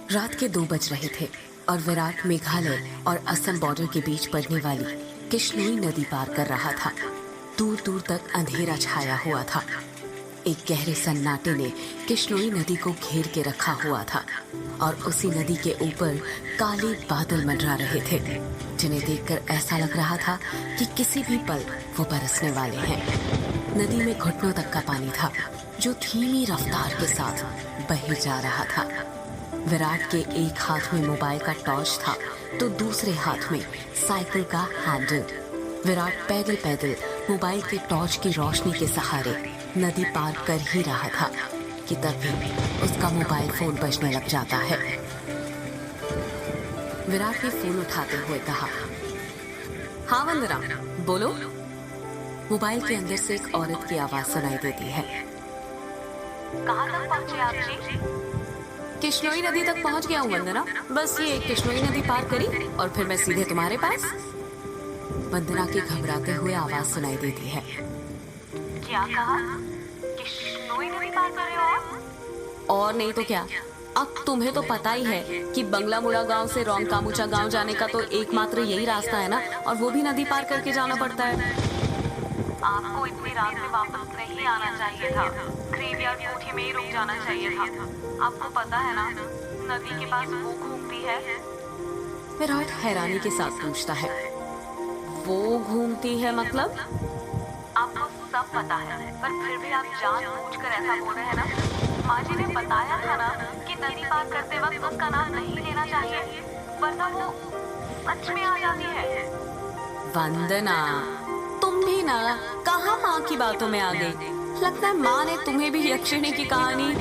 रात के 2 बज रहे थे और विराट मेघालय और असम बॉर्डर के बीच पड़ने वाली किश्नोई नदी पार कर रहा था। दूर दूर तक अंधेरा छाया हुआ था। एक गहरे सन्नाटे ने किश्नोई नदी को घेर के रखा हुआ था और उसी नदी के ऊपर काले बादल मंडरा रहे थे, जिन्हें देखकर ऐसा लग रहा था कि किसी भी पल वो बरसने वाले हैं। नदी में घुटनों तक का पानी था, जो धीमी रफ्तार के साथ बह जा रहा था। विराट के एक हाथ में मोबाइल का टॉर्च था तो दूसरे हाथ में साइकिल का हैंडल। विराट पैदल पैदल मोबाइल के टॉर्च की रोशनी के सहारे नदी पार कर ही रहा था कि तभी उसका मोबाइल फोन बजने लग जाता है। विराट ने फोन उठाते हुए कहा, हाँ वंदना, बोलो। मोबाइल के अंदर से एक औरत की आवाज सुनाई देती है। कहाँ तक पहुँचे आप जी? किश्नोई नदी तक पहुंच गया हूँ वंदना, बस ये किश्नोई नदी पार करी और फिर मैं सीधे तुम्हारे पास। वंदना की घबराते हुए आवाज सुनाई देती है। क्या कहा? किश्नोई नदी पार कर रहे हो आप? और नहीं तो क्या, अब तुम्हें तो पता ही है कि बंगला मुड़ा गांव से रोंगकामुचा गांव जाने का तो एकमात्र यही रास्ता है ना, और वो भी नदी पार करके जाना पड़ता है। आपको इतनी रात में वापस नहीं आना चाहिए था। ग्रेवयार्ड कोठी में ही रुक जाना चाहिए था। आपको पता है ना, नदी के पास वो घूमती है। विराट हैरानी के साथ पूछता है, वो घूमती है मतलब? आपको सब पता है, पर फिर भी आप जानबूझकर ऐसा बोल रहे हैं ना। माँ जी ने बताया था ना कि नदी पार करते वक्त उसका नाम नहीं लेना चाहिए, वरना वो सच में आ जाती है। वंदना, तुम भी ना कहाँ माँ की बातों में आ गई। लगता है माँ ने तुम्हें भी यक्षिणी की कहानी।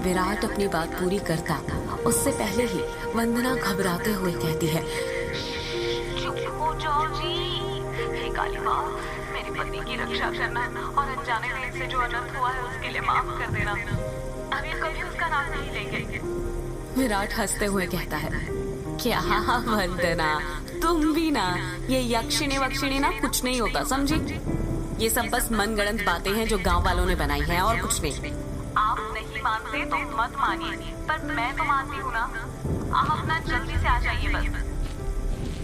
विराट अपनी बात पूरी करता उससे पहले ही वंदना घबराते हुए कहती है, चुप हो जाओ जी। हे काली माँ, मेरी पति की रक्षा करना और अनजाने में इनसे जो अनर्थ हुआ है उसके लिए माफ कर देना। अभी कभी उसका नाम नहीं लेंगे। विराट हंसते हुए कहता है, क्या वंदना, तुम भी ना, ये यक्षिणी वक्षिणी ना कुछ नहीं होता, समझी? ये सब बस मनगढ़ंत बातें हैं जो गांव वालों ने बनाई हैं और कुछ नहीं। आप नहीं मानते तो मत मानिए, पर मैं तो मानती हूँ ना। आप अपना जल्दी से आ जाइए बस।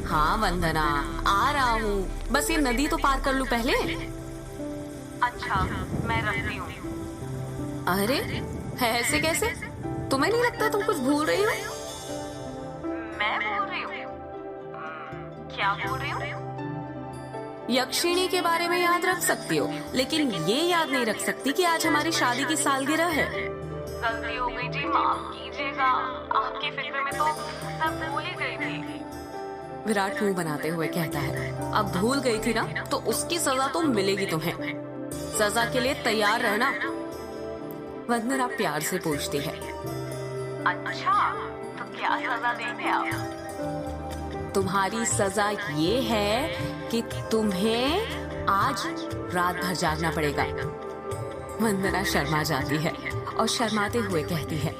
हाँ वंदना, आ रहा हूँ, बस ये नदी तो पार कर लूँ पहले। अच्छा, मैं रखती हूँ। अरे ऐसे कैसे? तुम्हें नहीं लगता तुम कुछ भूल रही हो? मैं बोल रही हूँ? क्या बोल रही हूँ? यक्षिणी के बारे में याद रख सकती हो, लेकिन ये याद नहीं रख सकती कि आज हमारी शादी की सालगिरह है। गलती हो गई जी, माफ कीजिएगा। आपकी फिक्र में तो मैं भूल ही गई थी। विराट मुंह बनाते हुए कहता है, अब भूल गई थी ना तो उसकी सजा तो मिलेगी तुम्हें। सजा के लिए तैयार रहना। वंदना प्यार से पूछती है, अच्छा, तो क्या सजा देंगे आप? तुम्हारी सजा ये है कि तुम्हें आज रात भर जागना पड़ेगा। वंदना शर्मा जाती है और शर्माते हुए कहती है,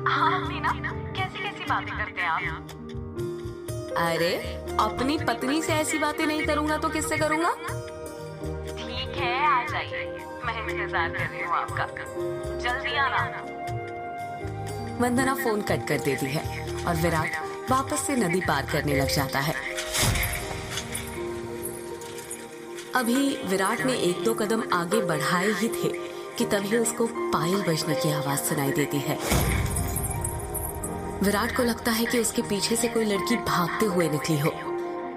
हाँ मीना, कैसी कैसी बातें करते हैं आप? अरे अपनी पत्नी से ऐसी बातें नहीं करूंगा तो किससे करूंगा? ठीक है, आ जाइए, मैं इंतजार कर रही हूँ आपका। जल्दी आना। वंदना फोन कट कर देती है और विराट वापस से नदी पार करने लग जाता है। अभी विराट ने 1-2 कदम आगे बढ़ाए ही थे कि तभी उसको पायल बजने की आवाज सुनाई देती है। विराट को लगता है कि उसके पीछे से कोई लड़की भागते हुए निकली हो।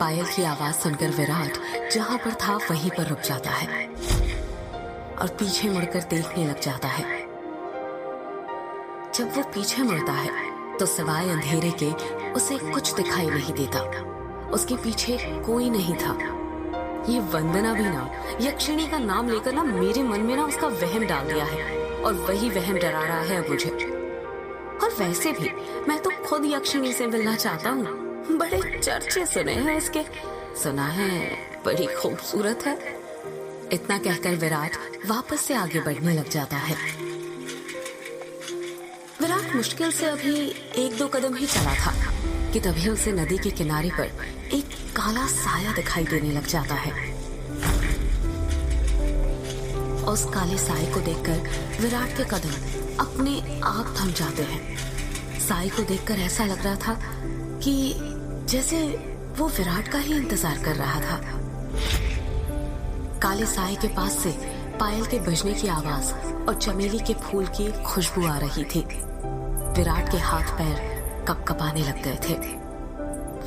पायल की आवाज सुनकर विराट जहां पर था वहीं पर रुक जाता है और पीछे मुड़कर देखने लग जाता है। जब वो पीछे मुड़ता है तो सिवाय अंधेरे के उसे कुछ दिखाई नहीं देता। उसके पीछे कोई नहीं था। ये वंदना भी ना यक्षिणी का नाम लेकर ना मेरे मन में ना उसका वहम डाल दिया है और वही वहम डरा रहा है अब मुझे। और वैसे भी मैं तो खुद यक्षिणी से मिलना चाहता हूँ। बड़े चर्चे सुने हैं उसके, सुना है बड़ी खूबसूरत है। इतना कहकर विराट वापस से आगे बढ़ने लग जाता है। विराट मुश्किल से अभी 1-2 कदम ही चला था कि तभी उसे नदी के किनारे पर एक काला साया दिखाई देने लग जाता है उस काले साए को देखकर विराट के कदम अपने आप थम जाते हैं। साए को देखकर ऐसा लग रहा था कि जैसे वो विराट का ही इंतजार कर रहा था। काले साए के पास से पायल के बजने की आवाज और चमेली के फूल की खुशबू आ रही थी। विराट के हाथ पैर कपकपाने लग गए थे।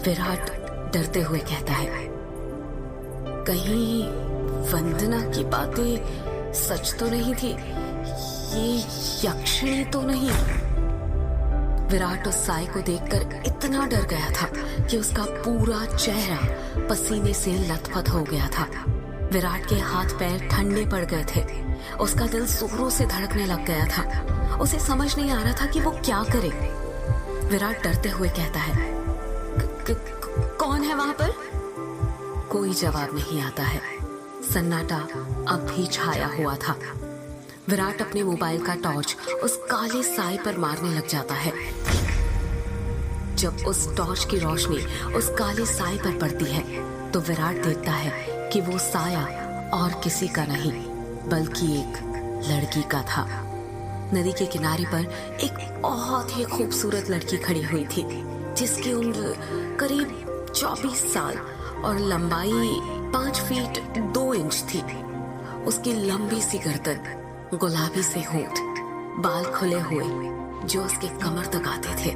विराट डरते हुए कहता है, कहीं वंदना की बातें सच तो नहीं थी? ये यक्षिणी तो नहीं? विराट उस साए को देखकर इतना डर गया था कि उसका पूरा चेहरा पसीने से लथपथ हो गया था। विराट के हाथ पैर ठंडे पड़ गए थे। उसका दिल जोरों से धड़कने लग गया था। उसे समझ नहीं आ रहा था कि वो क्या करे। विराट डरते हुए कहता है, कौन है वहां पर? कोई जवाब नहीं आता है। सन्नाटा अब भी छाया हुआ था। विराट अपने मोबाइल का टॉर्च उस काले साए पर मारने लग जाता है। जब उस टॉर्च की रोशनी उस काले साए पर पड़ती है तो विराट देखता है कि वो साया और किसी का नहीं बल्कि एक लड़की का था। नदी के किनारे पर एक बहुत ही खूबसूरत लड़की खड़ी हुई थी, जिसकी उम्र करीब 24 साल और लंबाई 5 फीट 2 इंच थी। उसकी लंबी सी गर्दन, गुलाबी से होंठ, बाल खुले हुए जो उसके कमर तक आते थे,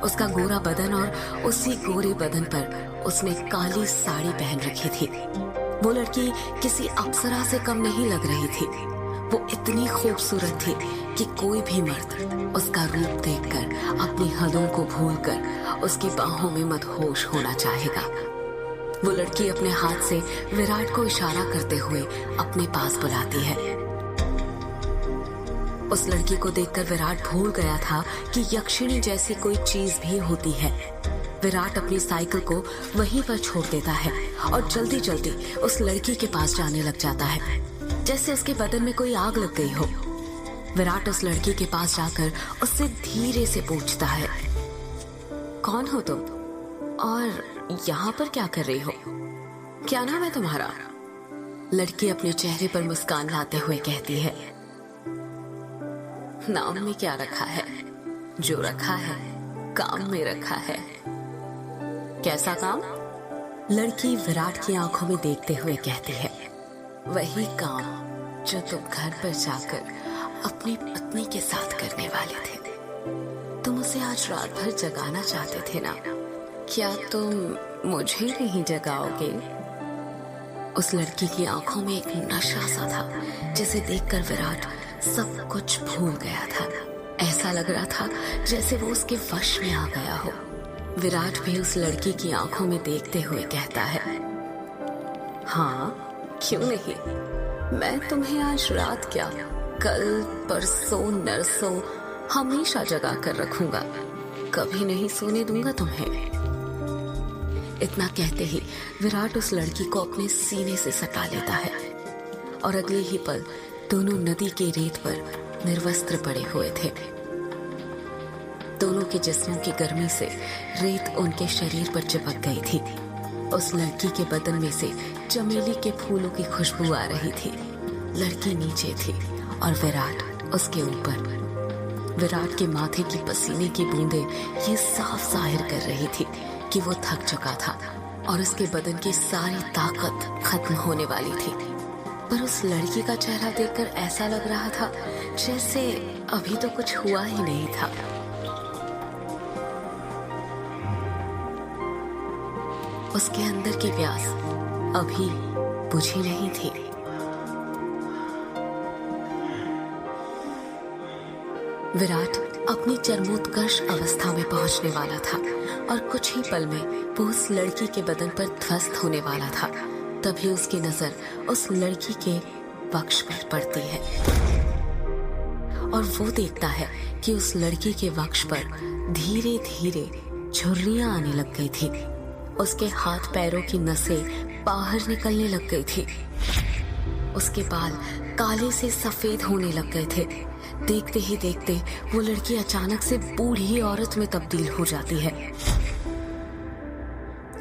उसका गोरा बदन और उसी गोरे बदन पर उसने काली साड़ी पहन रखी थी। वो लड़की किसी अप्सरा से कम नहीं लग रही थी। वो इतनी खूबसूरत थी कि कोई भी मर्द उसका रूप देखकर अपनी हदों को भूलकर उसकी बाहों में मदहोश होना चाहेगा। वो लड़की अपने हाथ से विराट को इशारा करते हुए अपने पास बुलाती है। उस लड़की को देखकर विराट भूल गया था कि यक्षिणी जैसी कोई चीज भी होती है। विराट अपनी साइकिल को वहीं पर छोड़ देता है और जल्दी जल्दी उस लड़की के पास जाने लग जाता है, जैसे उसके बदन में कोई आग लग गई हो। विराट उस लड़की के पास जाकर उससे धीरे से पूछता है, कौन हो तुम और यहाँ पर क्या कर रही हो? क्या नाम है तुम्हारा? लड़की अपने चेहरे पर मुस्कान लाते हुए कहती है, नाम में क्या रखा है? जो रखा है काम में रखा है। कैसा काम? लड़की विराट की आंखों में देखते हुए कहती है, वही काम जो तुम घर पर जाकर अपनी पत्नी के साथ करने वाले थे। तुम उसे आज रात भर जगाना चाहते थे ना? क्या तुम मुझे नहीं जगाओगे? उस लड़की की आंखों में एक नशा सा था, जिसे देखकर विराट सब कुछ भूल गया था। ऐसा लग रहा था जैसे वो उसके वश में आ गया हो। विराट भी उस लड़की की आंखों में देखते हुए कहता है, हाँ क्यों नहीं, मैं तुम्हें आज रात क्या कल परसों नरसों हमेशा जगा कर रखूंगा, कभी नहीं सोने दूंगा तुम्हें। इतना कहते ही विराट उस लड़की को अपने सीने से सटा लेता है और अगले ही पल दोनों नदी के रेत पर निर्वस्त्र पड़े हुए थे। दोनों के जिस्मों की गर्मी से रेत उनके शरीर पर चिपक गई थी। उस लड़की के बदन में से चमेली के फूलों की खुशबू आ रही थी। लड़की नीचे थी और विराट उसके ऊपर। विराट के माथे की पसीने की बूंदें ये साफ जाहिर कर रही थी कि वो थक चुका था और उसके बदन की सारी ताकत खत्म होने वाली थी। पर उस लड़की का चेहरा देखकर ऐसा लग रहा था जैसे अभी तो कुछ हुआ ही नहीं था। उसके अंदर की प्यास अभी बुझी नहीं थी। विराट अपनी चरमोत्कर्ष अवस्था में पहुंचने वाला था और कुछ ही पल में वो उस लड़की के बदन पर ध्वस्त होने वाला था। तभी उसकी नजर उस लड़की के वक्ष पर पड़ती है और वो देखता है कि उस लड़की के वक्ष पर धीरे धीरे झुर्रियां आने लग गई थी। उसके हाथ पैरों की नसें बाहर निकलने लग गई थी। उसके बाल काले से सफेद होने लग गए थे। देखते ही देखते वो लड़की अचानक से बूढ़ी औरत में तब्दील हो जाती है।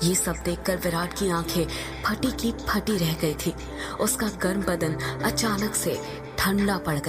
ये सब देखकर विराट की आंखें फटी की फटी रह गई थी। उसका गर्म बदन अचानक से ठंडा पड़ गया।